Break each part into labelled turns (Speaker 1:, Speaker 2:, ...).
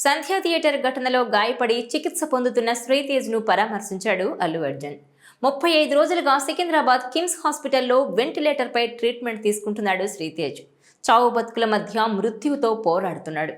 Speaker 1: సంధ్యా theatre ఘటనలో గాయపడి చికిత్స పొందుతున్న శ్రీతేజ్ను పరామర్శించాడు అల్లు అర్జున్. 35 రోజులుగా సికింద్రాబాద్ కిమ్స్ హాస్పిటల్లో వెంటిలేటర్పై ట్రీట్మెంట్ తీసుకుంటున్నాడు శ్రీతేజ్. చావు బతుకుల మధ్య మృత్యువుతో పోరాడుతున్నాడు.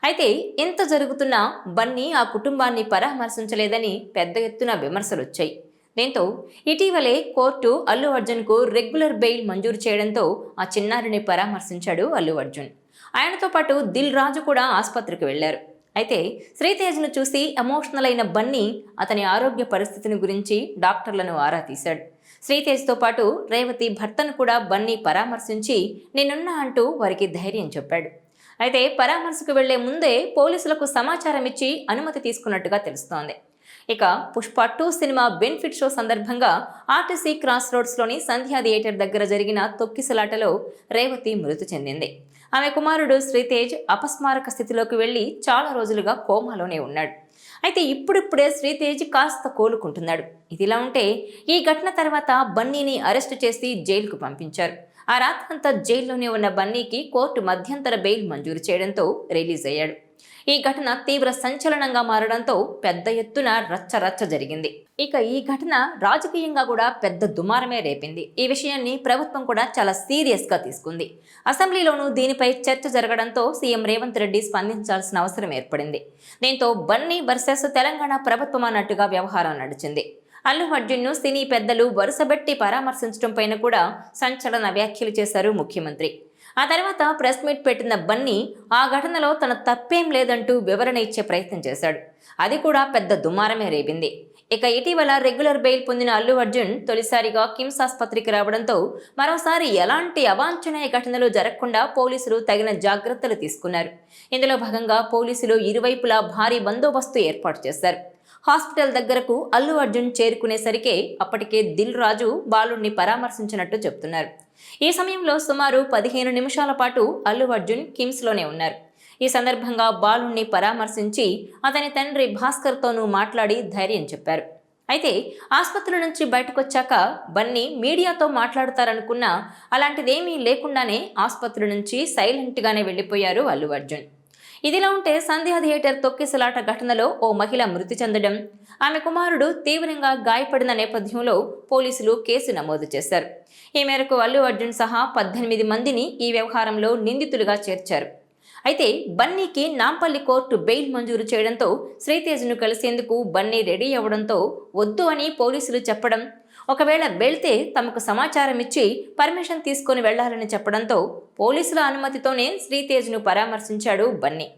Speaker 1: అయితే ఇంత జరుగుతున్నా బన్నీ ఆ కుటుంబాన్ని పరామర్శించలేదని పెద్ద ఎత్తున విమర్శలొచ్చాయి. దీంతో ఇటీవలే కోర్టు అల్లు అర్జున్కు రెగ్యులర్ బెయిల్ మంజూరు చేయడంతో ఆ చిన్నారిని పరామర్శించాడు అల్లు అర్జున్. ఆయనతో పాటు దిల్ రాజు కూడా ఆసుపత్రికి వెళ్లారు. అయితే శ్రీతేజ్ను చూసి ఎమోషనల్ అయిన బన్నీ అతని ఆరోగ్య పరిస్థితిని గురించి డాక్టర్లను ఆరా తీశాడు. శ్రీతేజ్తో పాటు రేవతి భర్తను కూడా బన్నీ పరామర్శించి నేనున్నా అంటూ వారికి ధైర్యం చెప్పాడు. అయితే పరామర్శకు వెళ్లే ముందే పోలీసులకు సమాచారం ఇచ్చి అనుమతి తీసుకున్నట్టుగా తెలుస్తోంది. ఇక పుష్ప 2 సినిమా బెనిఫిట్ షో సందర్భంగా ఆర్టీసీ క్రాస్ రోడ్స్లోని సంధ్యా థియేటర్ దగ్గర జరిగిన తొక్కిసలాటలో రేవతి మృతి చెందింది. ఆమె కుమారుడు శ్రీతేజ్ అపస్మారక స్థితిలోకి వెళ్లి చాలా రోజులుగా కోమాలోనే ఉన్నాడు. అయితే ఇప్పుడిప్పుడే శ్రీతేజ్ కాస్త కోలుకుంటున్నాడు. ఇదిలా ఉంటే ఈ ఘటన తర్వాత బన్నీని అరెస్టు చేసి జైలుకు పంపించారు. ఆ రాత్రంతా జైల్లోనే ఉన్న బన్నీకి కోర్టు మధ్యంతర బెయిల్ మంజూరు చేయడంతో రిలీజ్ అయ్యాడు. ఈ ఘటన తీవ్ర సంచలనంగా మారడంతో పెద్ద ఎత్తున రచ్చ జరిగింది. ఇక ఈ ఘటన రాజకీయంగా కూడా పెద్ద దుమారమే రేపింది. ఈ విషయాన్ని ప్రభుత్వం కూడా చాలా సీరియస్ గా తీసుకుంది. అసెంబ్లీలోనూ దీనిపై చర్చ జరగడంతో సీఎం రేవంత్ రెడ్డి స్పందించాల్సిన అవసరం ఏర్పడింది. దీంతో బన్నీ వర్సెస్ తెలంగాణ ప్రభుత్వం అన్నట్టుగా వ్యవహారం నడిచింది. అల్లు అర్జున్ను సినీ పెద్దలు వరుసబెట్టి పరామర్శించడం పైన కూడా సంచలన వ్యాఖ్యలు చేశారు ముఖ్యమంత్రి. ఆ తర్వాత ప్రెస్ మీట్ పెట్టిన బన్నీ ఆ ఘటనలో తన తప్పేం లేదంటూ వివరణ ఇచ్చే ప్రయత్నం చేశాడు. అది కూడా పెద్ద దుమారమే రేపింది. ఇక ఇటీవల రెగ్యులర్ బెయిల్ పొందిన అల్లు అర్జున్ తొలిసారిగా కిమ్స్ ఆసుపత్రికి రావడంతో మరోసారి ఎలాంటి అవాంఛనీయ ఘటనలు జరగకుండా పోలీసులు తగిన జాగ్రత్తలు తీసుకున్నారు. ఇందులో భాగంగా పోలీసులు ఇరువైపులా భారీ బందోబస్తు ఏర్పాటు చేశారు. హాస్పిటల్ దగ్గరకు అల్లు అర్జున్ చేరుకునేసరికే అప్పటికే దిల్ రాజు బాలుడిని పరామర్శించినట్టు చెప్తున్నారు. ఈ సమయంలో సుమారు 15 నిమిషాల పాటు అల్లు అర్జున్ కిమ్స్లోనే ఉన్నారు. ఈ సందర్భంగా బాలుణ్ణి పరామర్శించి అతని తండ్రి భాస్కర్తోనూ మాట్లాడి ధైర్యం చెప్పారు. అయితే ఆసుపత్రి నుంచి బయటకొచ్చాక బన్నీ మీడియాతో మాట్లాడతారనుకున్నా అలాంటిదేమీ లేకుండానే ఆసుపత్రి నుంచి సైలెంట్గానే వెళ్లిపోయారు అల్లు అర్జున్. ఇదిలా ఉంటే సంధ్యా థియేటర్ తొక్కిసలాట ఘటనలో ఓ మహిళ మృతి చెందడం, ఆమె కుమారుడు తీవ్రంగా గాయపడిన నేపథ్యంలో పోలీసులు కేసు నమోదు చేశారు. ఈ మేరకు అల్లు అర్జున్ సహా 18 మందిని ఈ వ్యవహారంలో నిందితులుగా చేర్చారు. అయితే బన్నీకి నాంపల్లి కోర్టు బెయిల్ మంజూరు చేయడంతో శ్రీతేజ్ను కలిసేందుకు బన్నీ రెడీ అవ్వడంతో వద్దు అని పోలీసులు చెప్పడం, ఒకవేళ వెళ్తే తమకు సమాచారం ఇచ్చి పర్మిషన్ తీసుకొని వెళ్లాలని చెప్పడంతో పోలీసుల అనుమతితోనే శ్రీతేజ్ను పరామర్శించాడు బన్నీ.